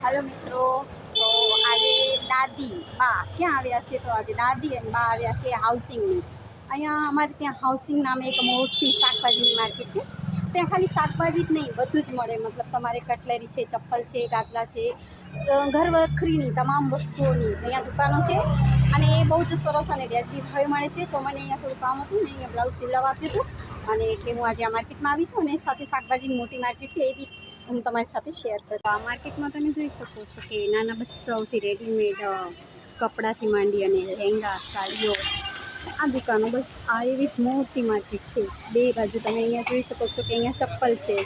Hello मित्रों, तो आज दादी बा क्या આવ્યા છે? તો આજે દાદી અને બા આવ્યા છે હાઉસિંગની. અહીંયા અમારે ત્યાં હાઉસિંગ નામે એક મોટી શાકભાજીની માર્કેટ છે. ત્યાં ખાલી શાકભાજી જ નહીં, બધું જ મળે. મતલબ તમારે કટલેરી છે, ચપ્પલ છે, ગાદલા છે, ઘર વખરીની તમામ વસ્તુઓની અહીંયા દુકાનો છે. અને એ બહુ જ સરસ અને વ્યાજબી ભાવે મળે છે. તો મને અહીંયા થોડું કામ હતું ને, અહીંયા બ્લાઉઝ સિવડાવવા આપ્યું હતું. અને એટલે હું આજે આ માર્કેટમાં આવી છું. અને સાથે શાકભાજીની મોટી માર્કેટ છે એ બી હું તમારી સાથે શેર કરું. આ માર્કેટમાં તમે જોઈ શકો છો કે નાના બચ્ચાઓથી રેડીમેડ કપડાથી માંડી અને લહેંગા, સાડીઓ, આ દુકાનો બસ આ એવી જ મોટી માર્કેટ છે. બે બાજુ તમે અહીંયા જોઈ શકો છો કે અહીંયા ચપ્પલ છે.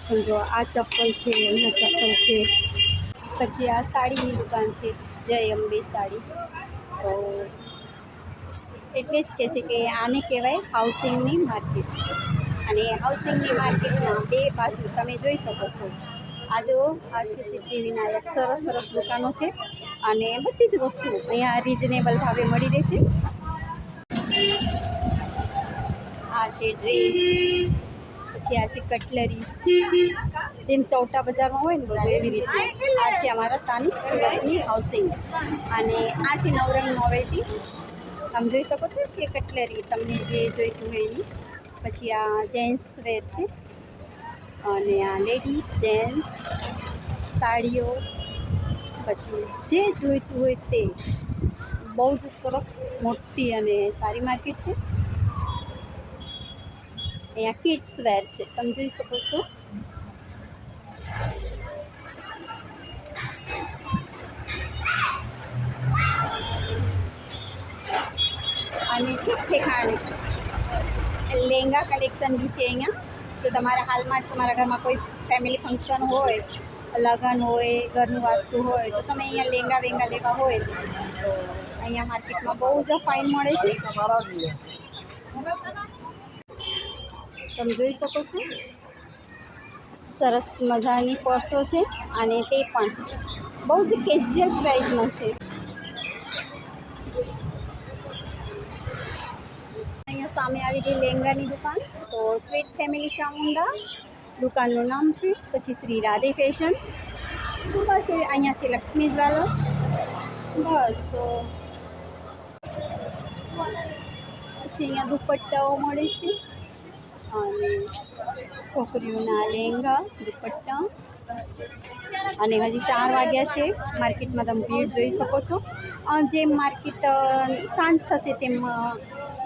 સમજો આ ચપ્પલ છે, અહીંયા ચપ્પલ છે. પછી આ સાડીની દુકાન છે, જય અંબે સાડી. તો એટલે જ કહે છે કે આને કહેવાય હાઉસિંગની માર્કેટ. અને હાઉસિંગની માર્કેટમાં બે બાજુ તમે જોઈ શકો છો. આ જો આ છે સિદ્ધિવિનાયક, સરસ સરસ દુકાનો છે. અને બધી જ વસ્તુ અહીંયા રિઝનેબલ ભાવે મળી રહે છે. આ છે ડ્રેસ, પછી આ છે કટલરી, જેમ ચૌટા બજારમાં હોય ને બધું એવી રીતે. આ છે અમારા સ્થાનિક સુરતની હાઉસિંગ. અને આ છે નવરંગ નોવેલ્ટી. તમે જોઈ શકો છો કે કટલેરી તમને જે જોઈતું હોય એની. પછી આ જેન્ટ્સ વેર છે, અને આ લેડીઝ જેન્ટ્સ સાડીઓ, પછી જે જોઈતું હોય તે. બહુ જ સરસ મોટી અને સારી માર્કેટ છે. અહીંયા કિડ્સ વેર છે, તમે જોઈ શકો છો. અને ઠેકાણે લહેંગા કલેક્શન બી છે અહીંયા. જો તમારા હાલમાં તમારા ઘરમાં કોઈ ફેમિલી ફંક્શન હોય, લગ્ન હોય, ઘરનું વાસ્તુ હોય, તો તમે અહીંયા લહેંગા વેંગા લેવા હોય તો અહીંયા માર્કેટમાં બહુ જ ફાઇન મળે છે. તમે જોઈ શકો છો સરસ મજાની પર્સો છે. અને તે પણ બહુ જ કેઝ્યુઅલ પ્રાઇસમાં છે. અહીંયા સામે આવી ગઈ લહેંગાની દુકાન. તો સ્વીટ ફેમિલી ચામુંડા દુકાનનું નામ છે. પછી શ્રી રાધે ફેશન, બસ અહીંયા છે લક્ષ્મી જ્વેલર્સ. બસ તો પછી અહીંયા દુપટ્ટાઓ મળે છે. અને છોકરીઓના લહેંગા, દુપટ્ટા. અને હજી 4 વાગ્યા છે. માર્કેટમાં તમે ભીડ જોઈ શકો છો. જેમ માર્કેટ સાંજ થશે તેમ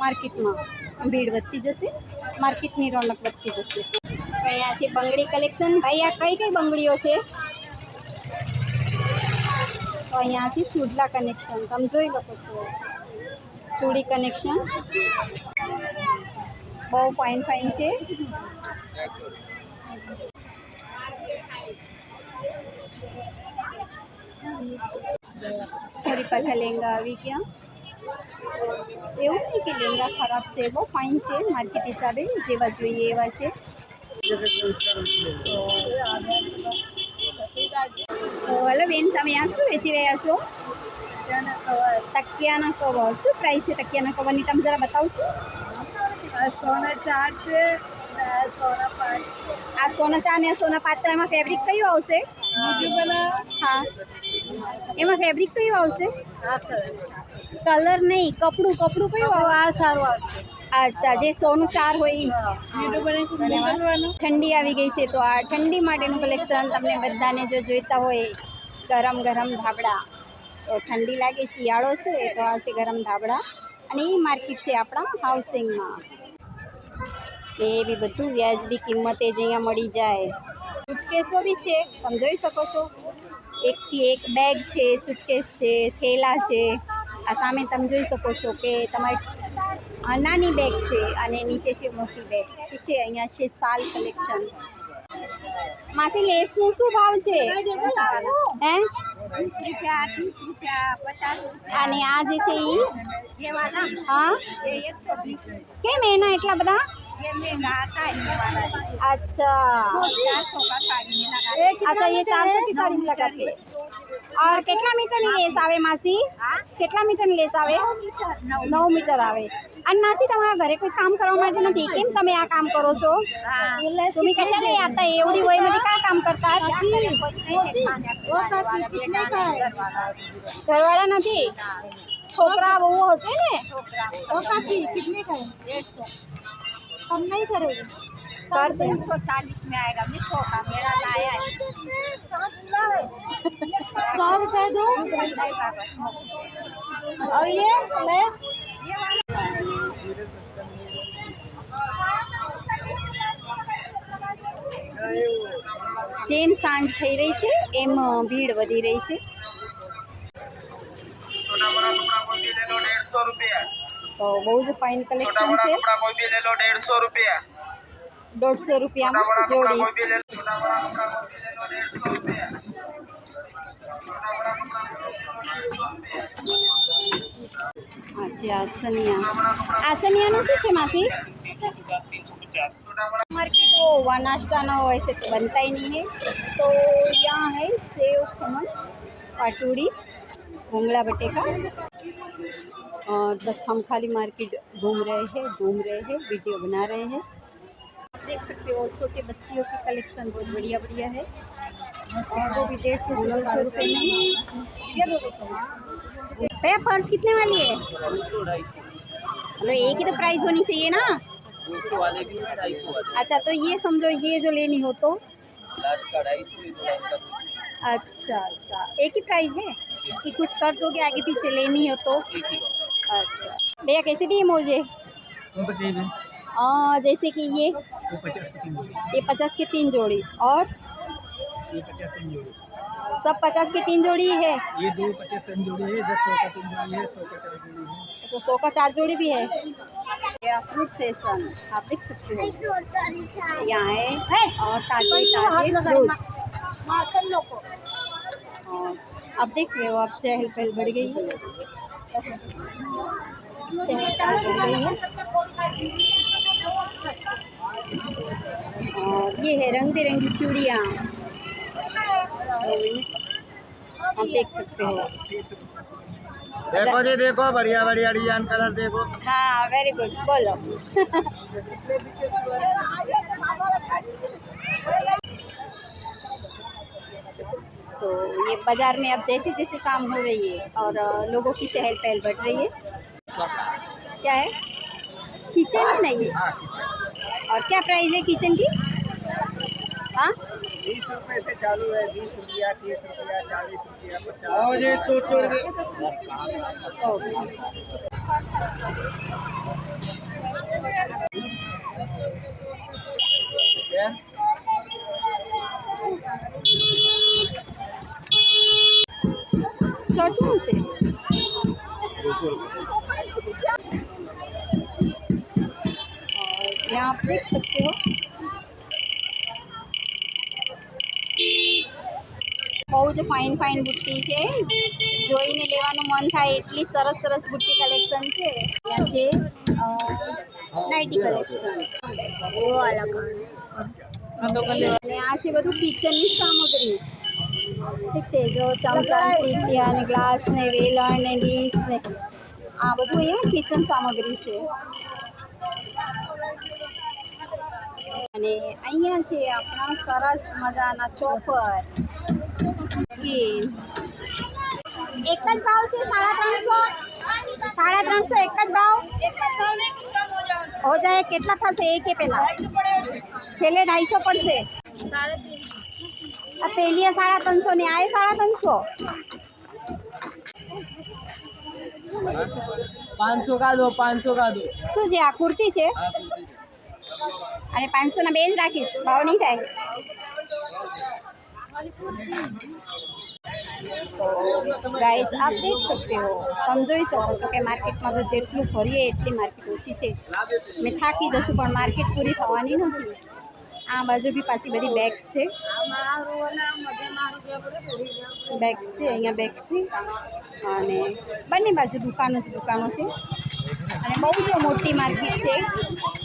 માર્કેટમાં ભીડ વધતી જશે, માર્કેટની રોનક વધતી જશે. અહીંયા છે બંગડી કલેક્શન. ભાઈ આ કઈ કઈ બંગડીઓ છે? તો અહીંયા છે ચૂડલા કનેક્શન, તમે જોઈ શકો છો. ચૂડી કનેક્શન બહુ ફાઇન ફાઇન છે. ફરી પાછા લહેંગા આવી ગયા. એવું નહીં કે લહેંગા ખરાબ છે, બહુ ફાઇન છે. માર્કેટ હિસાબે જેવા જોઈએ એવા છે. તો હેલો બેન, તમે આ શું વેચી રહ્યા છો? તકિયાના કવર. શું પ્રાઇસ છે તકિયાના કવરની? તમે જરા બતાવશો. સોના 4 છે, સોના 5. આ સોના 4 ને સોના 5. તો એમાં ફેબ્રિક કયું આવશે? હા, એમાં ફેબ્રિક કયું આવશે? કલર નહીં, કપડું કપડું કયું આવે? આ સારું આવશે. અચ્છા, જે સોનું 4 હોય એ. ઠંડી આવી ગઈ છે, તો આ ઠંડી માટેનું કલેક્શન તમને બધાને જો જોઈતા હોય. ગરમ ગરમ ધાબળા. તો ઠંડી લાગે, શિયાળો છે, તો આ છે ગરમ ધાબળા. અને એ માર્કેટ છે આપણા હાઉસિંગમાં. એ બી બધું વ્યાજબી કિંમતે જ અહીંયા મળી જાય. સુટકેસો બી છે, તમે જોઈ શકો છો. એકથી એક બેગ છે, સુટકેસ છે, થેલા છે. આ સામે તમે જોઈ શકો છો કે તમારી નાની બેગ છે અને નીચે છે મોટી બેગ. ઠીક છે. અહીંયા છે શાલ કલેક્શન. માસી લેસનું શું ભાવ છે? હે, 20 રૂપિયા, 30 રૂપિયા, 50. અને આ જે છે એ ये वाला હા, ये 120. કેમ એના એટલા બધા? ये महंगा आता है ये वाला। अच्छा 400 का साड़ी में लगा। अच्छा, ये 400 की साड़ी में लगाते हैं। और કેટલા મીટરની લેસ આવે માસી? હા કેટલા મીટરની લેસ આવે? 9 મીટર આવે. અને માસી તમારા ઘરે કોઈ કામ કરવા માટે નથી, કેમ તમે આ કામ કરો છો? હા तुम्ही कशाला आता एवढी वयमध्ये काय काम करतात? ઘરવાળા નથી, છોકરા બહુ હશે ને? कितने का है? कम नहीं करेगी? कर दे 140 में आएगा मिठो का मेरा लाया है 100 रुपए दो और ये लेस જેમ સાંજ થઈ રહી છે એમ ભીડ વધી રહી છે. તો બહુ જ ફાઇન કલેક્શન છે. 150 રૂપિયામાં જોડી. આ છે આસનિયા. આસનિયાનું શું છે માસી? मार्केट वो हुआ नाश्ता ना हो ऐसे तो बनता ही नहीं है. तो यहाँ है सेव खमन पाटूड़ी भोंगला बटेका. बस हम खाली मार्केट घूम रहे हैं वीडियो बना रहे हैं. आप देख सकते हो छोटे बच्चियों की कलेक्शन बहुत बढ़िया बढ़िया है. और वो भी 150 रुपये में. भैया पर्स कितने वाली है? 200-250. एक ही तो प्राइस होनी चाहिए ना. 200 वाले की 250 वाले अच्छा तो ये समझो ये जो लेनी हो तो लास्ट का 250 अच्छा अच्छा एक ही प्राइस है कि कुछ कर दोगे आगे पीछे लेनी हो तो? एक ही अच्छा भैया कैसे दिए मोजे? जैसे कि ये 50 के 3 जोड़ी और ये 50 3 जोड़ी, सब 50 के 3 जोड़ी है. ये 2 50 3 जोड़ी है, 10 100 का 3 जोड़ी है, 100 का 4 जोड़ी है. अच्छा 100 का 4 जोड़ी भी है. फ्रूट सेशन आप देख सकते हो यहाँ है और ताजे ताजे फ्रूट्स. अब देख रहे हो आप चहल पहल बढ़ गई है. चहल पहल बढ़ गई है. और ये है रंग बिरंगी चूड़ियाँ आप देख सकते हो. देखो जी देखो बढ़िया बढ़िया डिजाइन कलर देखो. हाँ वेरी गुड बोलो. तो ये बाजार में अब जैसे जैसे शाम हो रही है और लोगों की चहल पहल बढ़ रही है. क्या है? किचन ही नहीं है. और क्या प्राइस है किचन की? हाँ 20 रुपए से चालू है, 20 रुपया 30 रुपया 40 रुपया 50. आओ जी चोर शर्ट શું છે? और यहाँ आप देख सकते हो બહુ જ ફાઇન ફાઇન બુટ્ટી છે. જોઈને લેવાનું મન થાય એટલી સરસ સરસ બુટ્ટી કલેક્શન છે. ત્યાં છે નાઇટી કલેક્શન. અને આ છે બધું કિચનની સામગ્રી. ઠીક છે જો ચમચા ચીપિયા ને ગ્લાસ ને વેલણ ને ડીશ ને આ બધું અહીંયા કિચન સામગ્રી છે. અને અહીંયા છે આપણા સરસ મજાના ચોપર. એક જ ભાવ છે 350. 350 એક જ ભાવ હો જાય. કેટલા થશે એક પેલા? છેલ્લે 250 પડશે. આ પેલી 350 ને આ 350. 500 का दो 500 का दो. શું છે આ? કુર્તી છે અને 500 ના બે જ રાખીશ, ભાવ નહીં થાય. ગાઈસ આપ દેખ सकते हो તમે જોઈ શકો છો કે માર્કેટમાં તો જેટલું ફરીએ એટલી માર્કેટ ઓછી છે. મેં થાકી જશું પણ માર્કેટ પૂરી થવાની નથી. આ બાજુ બી પાછી બધી બેગ્સ છે. બેગ્સ છે અહીંયા બેગ્સ છે અને બંને બાજુ દુકાનો જ દુકાનો છે. અને બહુ જ મોટી માર્કેટ છે.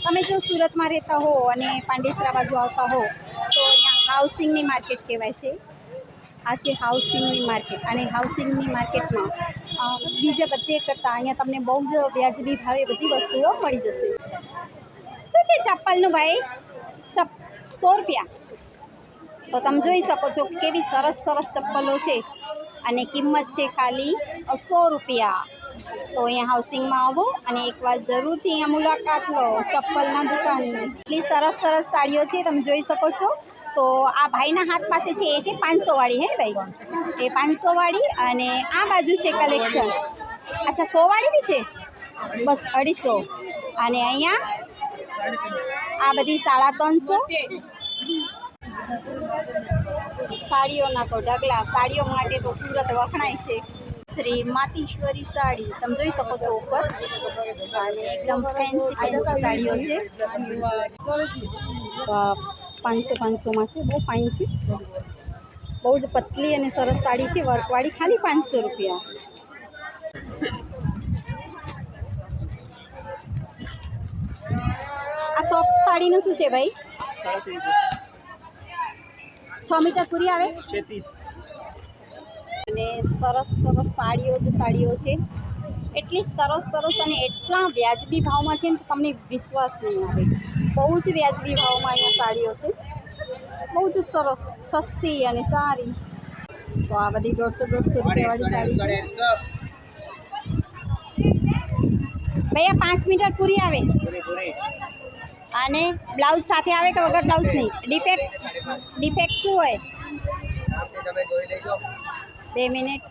તમે જો સુરતમાં રહેતા હો અને પાંડેસરા બાજુ આવતા હો તો અહીંયા હાઉસિંગની માર્કેટ કહેવાય છે. આ છે હાઉસિંગની માર્કેટ અને હાઉસિંગની માર્કેટમાં બીજા બધે કરતાં અહીંયા તમને બહુ જ વ્યાજબી ભાવે બધી વસ્તુઓ મળી જશે. શું છે ચપ્પલનું ભાઈ? 100 રૂપિયા. તો તમે જોઈ શકો છો કેવી સરસ સરસ ચપ્પલો છે અને કિંમત છે ખાલી 100 રૂપિયા. તો અહીંયા હાઉસિંગમાં આવો અને એકવાર જરૂરથી અહીંયા મુલાકાત લો ચપ્પલના દુકાનની. એટલી સરસ સરસ સાડીઓ છે તમે જોઈ શકો છો. તો આ ભાઈના હાથ પાસે છે એ છે 500 વાળી. હે ભાઈ, એ 500 વાળી અને આ બાજુ છે કલેક્શન. અચ્છા 100 વાળી બી છે, બસ 250. અને અહીંયા આ બધી 350. સાડીઓના તો ઢગલા. સાડીઓ માટે તો સુરત વખણાય છે. શ્રી માતેશ્વરી સાડી તમે જોઈ શકો છો ઉપર અને એકદમ ફેન્સી સાડીઓ છે. 500-500માં છે, બહુ ફાઇન છે, બહુ જ પતલી અને સરસ સાડી છે વર્કવાળી, ખાલી 500 રૂપિયા. આ સોફ્ટ સાડીનું શું છે ભાઈ? 6 મીટર પૂરી આવે. 36. અને સરસ સરસ સાડીઓ છે, એટલી સરસ સરસ અને એટલા વ્યાજબી ભાવમાં છે ને તમને વિશ્વાસ નહીં આવે. બહુ જ વ્યાજબી ભાવમાં અહીંયા સાડીઓ છે, બહુ જ સરસ, સસ્તી અને સારી. તો આ બધી 150-150 રૂપિયાવાળી સાડી છે. ભૈયા 5 મીટર પૂરી આવે અને બ્લાઉઝ સાથે આવે કે વગર બ્લાઉઝની? ડિફેક્ટ શું હોય? 2 મિનિટ.